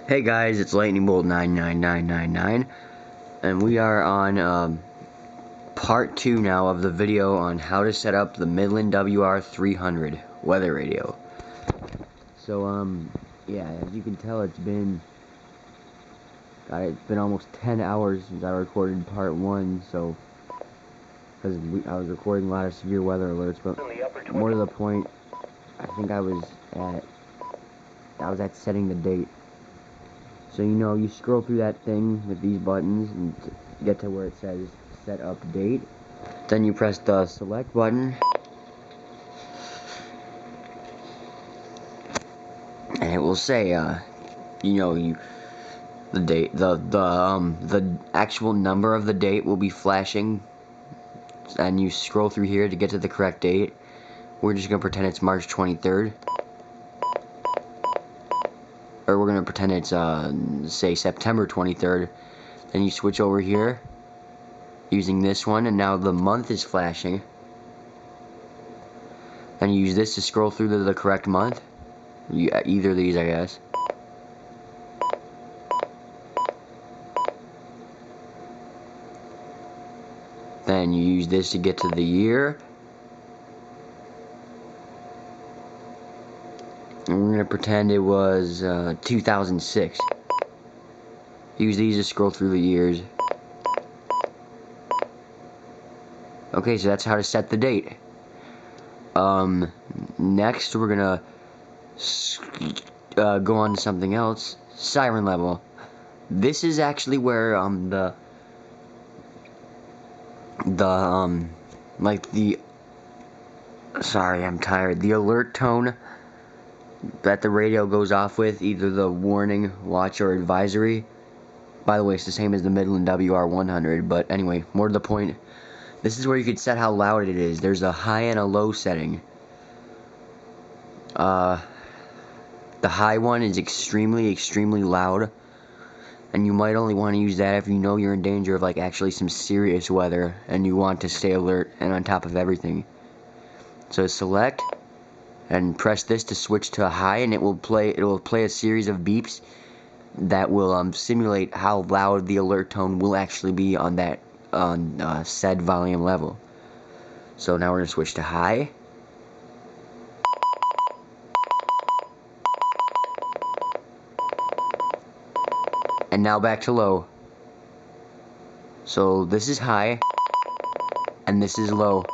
Hey guys, it's Lightning Bolt 99999, and we are on part 2 now of the video on how to set up the Midland WR-300 weather radio. So yeah, as you can tell, it's been almost 10 hours since I recorded part 1. So because I was recording a lot of severe weather alerts, but more to the point, I think I was at setting the date. So you scroll through that thing with these buttons and get to where it says set up date. Then you press the select button, and it will say the date, the actual number of the date will be flashing, and you scroll through here to get to the correct date. We're just gonna pretend it's March 23rd. Or we're gonna pretend it's say September 23rd. Then you switch over here using this one, and now the month is flashing. Then you use this to scroll through to the correct month. Either of these, I guess. Then you use this to get to the year. And we're gonna pretend it was 2006. Use these to scroll through the years. Okay, so that's how to set the date. Next we're gonna go on to something else. Siren level. This is actually where sorry, I'm tired. The alert tone that the radio goes off with, either the warning, watch, or advisory. By the way, it's the same as the Midland WR-100, but anyway, more to the point. This is where you can set how loud it is. There's a high and a low setting. The high one is extremely loud, and you might only want to use that if you know you're in danger of like actually some serious weather and you want to stay alert and on top of everything. So select and press this to switch to high, and it will play a series of beeps that will simulate how loud the alert tone will actually be on that said volume level. So now we're gonna switch to high. And now back to low. So this is high, and this is low.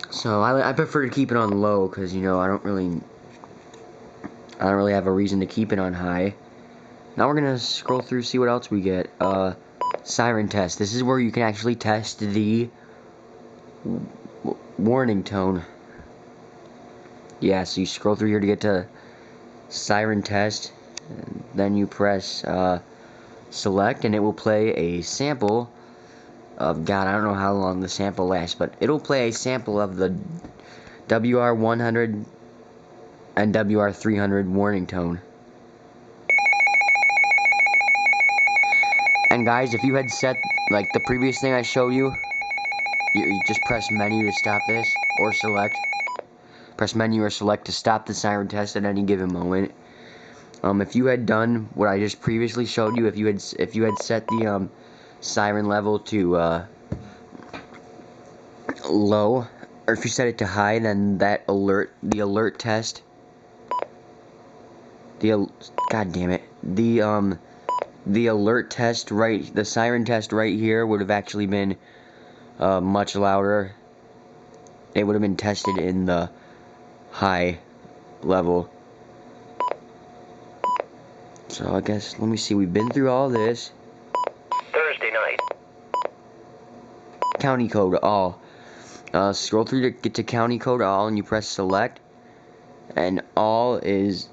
So I prefer to keep it on low because I don't really have a reason to keep it on high. Now we're gonna scroll through, see what else we get. Siren test. This is where you can actually test the warning tone. Yeah, so you scroll through here to get to siren test, and then you press select, and it will play a sample of, God, I don't know how long the sample lasts, but it'll play a sample of the WR-100 and WR-300 warning tone. And guys, if you had set, like the previous thing I showed you, you just press menu to stop this, or select. Press menu or select to stop the siren test at any given moment. If you had done what I just previously showed you, if you had set the siren level to low, or if you set it to high, then the alert test, God damn it, the alert test the siren test right here would have actually been much louder. It would have been tested in the high level. So I guess, let me see, we've been through all this. Thursday night. County code all. Scroll through to get to county code all, and you press select, and all is,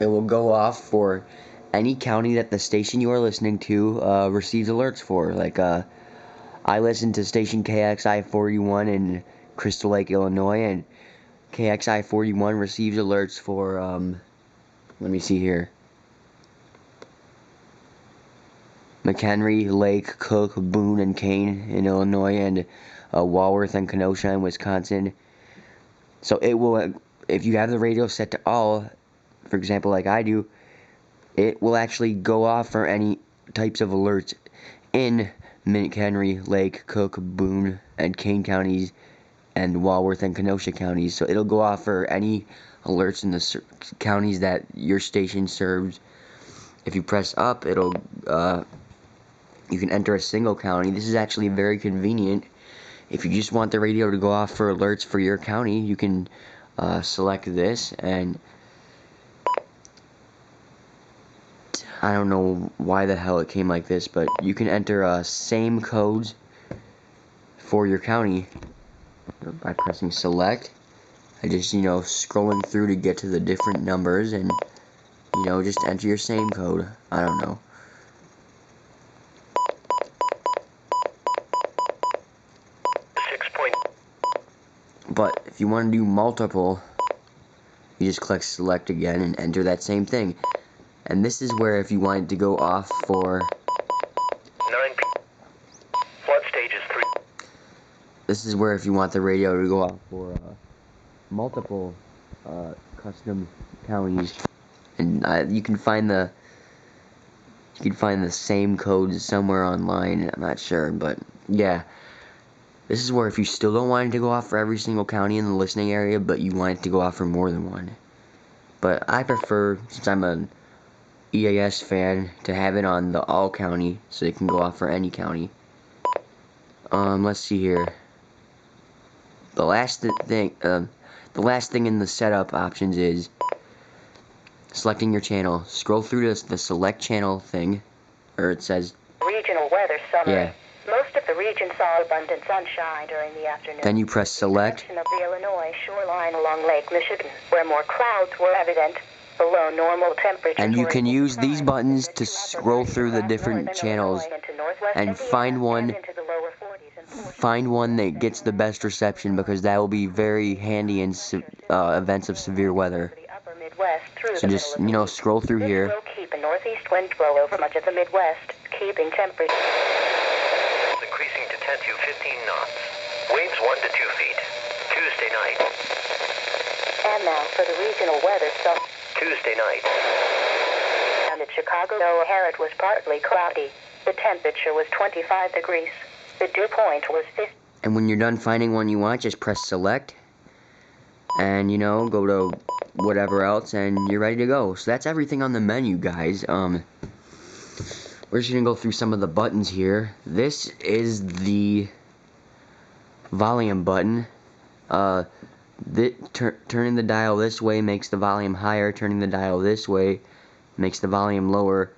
it will go off for any county that the station you are listening to receives alerts for. Like I listen to station KXI-41 in Crystal Lake, Illinois, and KXI-41 receives alerts for let me see here, McHenry, Lake, Cook, Boone, and Kane in Illinois, and Walworth and Kenosha in Wisconsin. So it will if you have the radio set to all, for example, like I do, it will actually go off for any types of alerts in McHenry, Lake, Cook, Boone, and Kane counties, and Walworth and Kenosha counties. So it'll go off for any alerts in the counties that your station serves. If you press up, it'll you can enter a single county. This is actually very convenient. If you just want the radio to go off for alerts for your county, you can select this, and I don't know why the hell it came like this, but you can enter same codes for your county by pressing select. I just, scrolling through to get to the different numbers, and, just enter your same code. I don't know. But if you want to do multiple, you just click select again and enter that same thing. And this is where if you want it to go off for 9 flood stages 3. This is where if you want the radio to go off for multiple custom counties, and you can find the same codes somewhere online. I'm not sure, but yeah. This is where if you still don't want it to go off for every single county in the listening area, but you want it to go off for more than one. But I prefer, since I'm an EAS fan, to have it on the all county, so it can go off for any county. Let's see here. The last thing in the setup options is selecting your channel. Scroll through the select channel thing, or it says regional weather summary. Yeah. Most of the region saw abundant sunshine during the afternoon. Then you press select. Of the Illinois shoreline along Lake Michigan, where more clouds were evident, below normal temperatures. And you can use these buttons to scroll through the different channels and find one that gets the best reception, because that will be very handy in events of severe weather. So just, scroll through here. Will keep a northeast wind blow over much of the Midwest, keeping temperature Increasing to 10 to 15 knots. Waves 1 to 2 feet. Tuesday night. And now for the regional weather summary. Tuesday night. And at Chicago, O'Hare, it was partly cloudy. The temperature was 25 degrees. The dew point was 50. And when you're done finding one you want, just press select. And, go to whatever else, and you're ready to go. So that's everything on the menu, guys. We're just going to go through some of the buttons here. This is the volume button. Turning the dial this way makes the volume higher. Turning the dial this way makes the volume lower.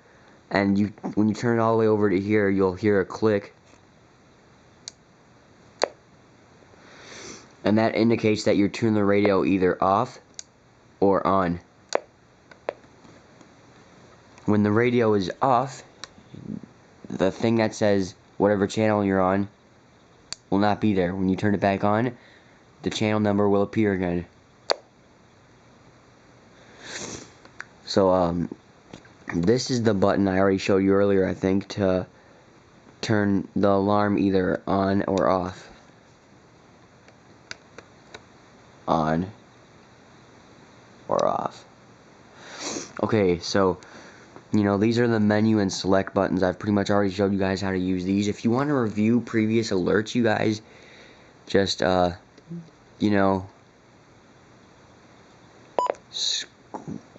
And when you turn it all the way over to here, you'll hear a click. And that indicates that you're tuning the radio either off or on. When the radio is off, the thing that says whatever channel you're on will not be there. When you turn it back on, the channel number will appear again. So, this is the button I already showed you earlier, I think, to turn the alarm either on or off. On or off. Okay, so these are the menu and select buttons. I've pretty much already showed you guys how to use these. If you want to review previous alerts, you guys just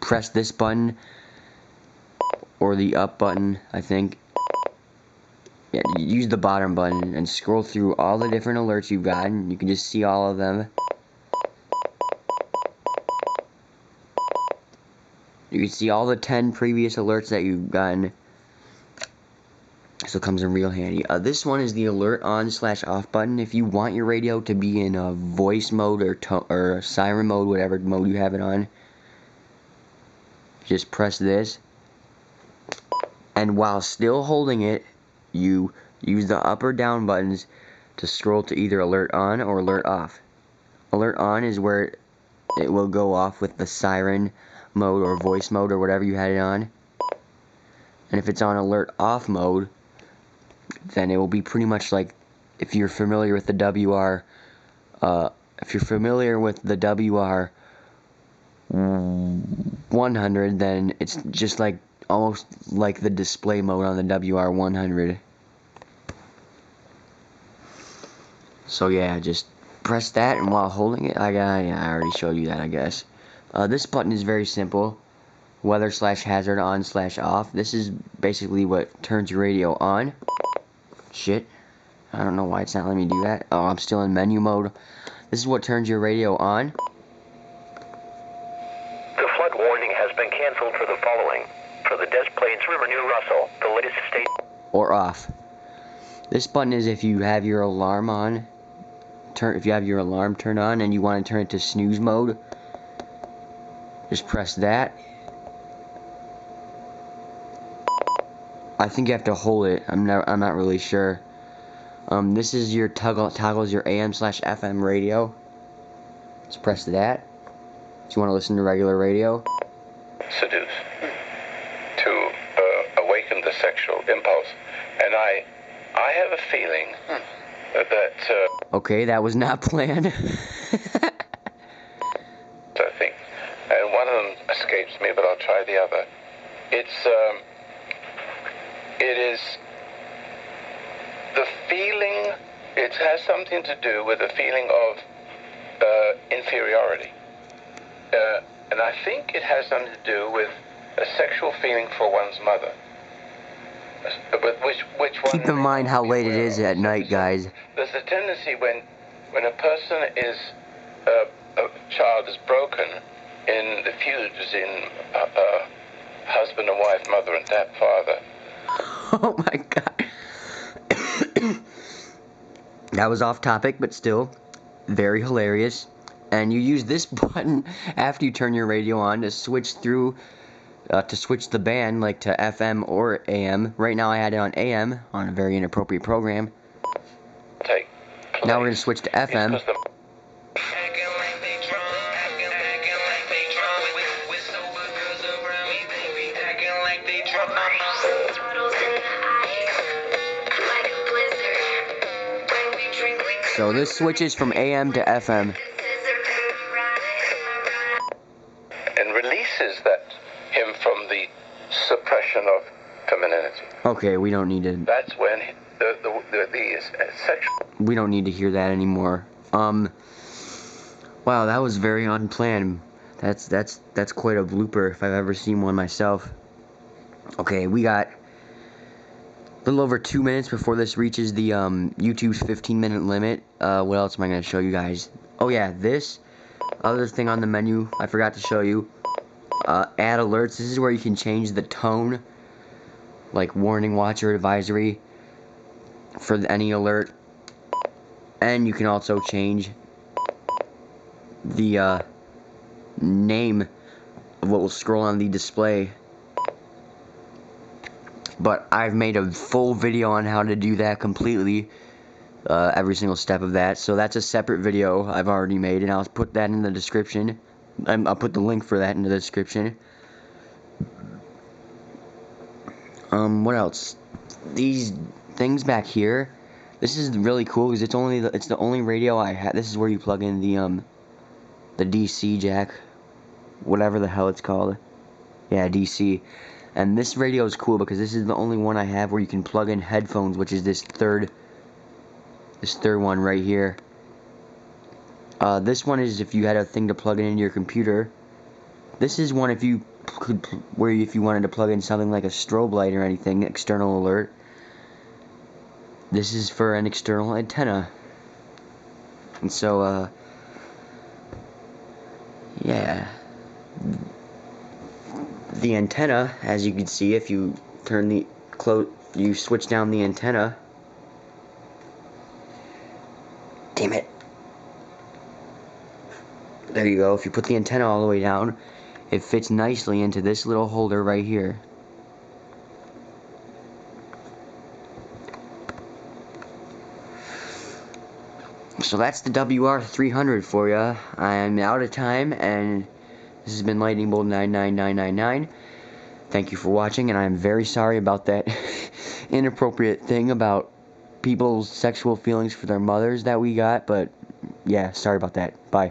press this button or the up button, I think. Yeah, use the bottom button and scroll through all the different alerts you've gotten. You can just see all of them. You can see all the 10 previous alerts that you've gotten. So it comes in real handy. This one is the alert on/off button. If you want your radio to be in a voice mode or siren mode, whatever mode you have it on, just press this. And while still holding it, you use the up or down buttons to scroll to either alert on or alert off. Alert on is where it will go off with the siren mode or voice mode or whatever you had it on. And if it's on alert off mode, then it will be pretty much like if you're familiar with the WR 100, then it's just like almost like the display mode on the WR-100. So yeah, just press that, and while holding it, I already showed you that, I guess. This button is very simple. Weather/hazard on/off. This is basically what turns your radio on. Shit. I don't know why it's not letting me do that. Oh, I'm still in menu mode. This is what turns your radio on. The flood warning has been canceled for the following. For the Des Plaines River near Russell, the latest state... Or off. This button is if you have your alarm on. If you have your alarm turned on and you want to turn it to snooze mode, just press that. I think you have to hold it. I'm not really sure. This is your toggles your AM/FM radio. Let's press that. Do you want to listen to regular radio? Seduce. To awaken the sexual impulse. And I have a feeling that... Okay, that was not planned. I think. And one of them escapes me, but I'll try the other. It is the feeling, it has something to do with the feeling of inferiority. And I think it has something to do with a sexual feeling for one's mother. But which one? Keep in mind how late it is at night, guys. There's a tendency when a person is, a child is broken in the feuds in husband and wife, mother and father. Oh my god. That was off topic, but still very hilarious. And you use this button after you turn your radio on to switch through, to switch the band, like to FM or AM. Right now I had it on AM on a very inappropriate program. Now we're going to switch to FM. So this switches from AM to FM. And releases him from the suppression of femininity. Okay, we don't need to... That's when the sexual... We don't need to hear that anymore. Wow, that was very unplanned. That's quite a blooper if I've ever seen one myself. Okay, we got a little over 2 minutes before this reaches the YouTube's 15-minute limit. What else am I going to show you guys? Oh yeah, this other thing on the menu I forgot to show you. Add alerts. This is where you can change the tone, like warning, watch, or advisory for any alert. And you can also change the name of what will scroll on the display. But I've made a full video on how to do that completely, every single step of that. So that's a separate video I've already made, and I'll put that in the description. I'll put the link for that in the description. What else? These things back here. This is really cool because it's the only radio I have. This is where you plug in the DC jack, whatever the hell it's called. Yeah, DC. And this radio is cool because this is the only one I have where you can plug in headphones, which is this third one right here. This one is if you had a thing to plug it into your computer. This is one if you wanted to plug in something like a strobe light or anything, external alert. This is for an external antenna. And so, yeah. The antenna, as you can see, if you turn you switch down the antenna. Damn it. There you go. If you put the antenna all the way down, it fits nicely into this little holder right here. So that's the WR-300 for you. I'm out of time, and this has been Lightning Bolt 99999. Thank you for watching, and I'm very sorry about that inappropriate thing about people's sexual feelings for their mothers that we got, but yeah, sorry about that. Bye.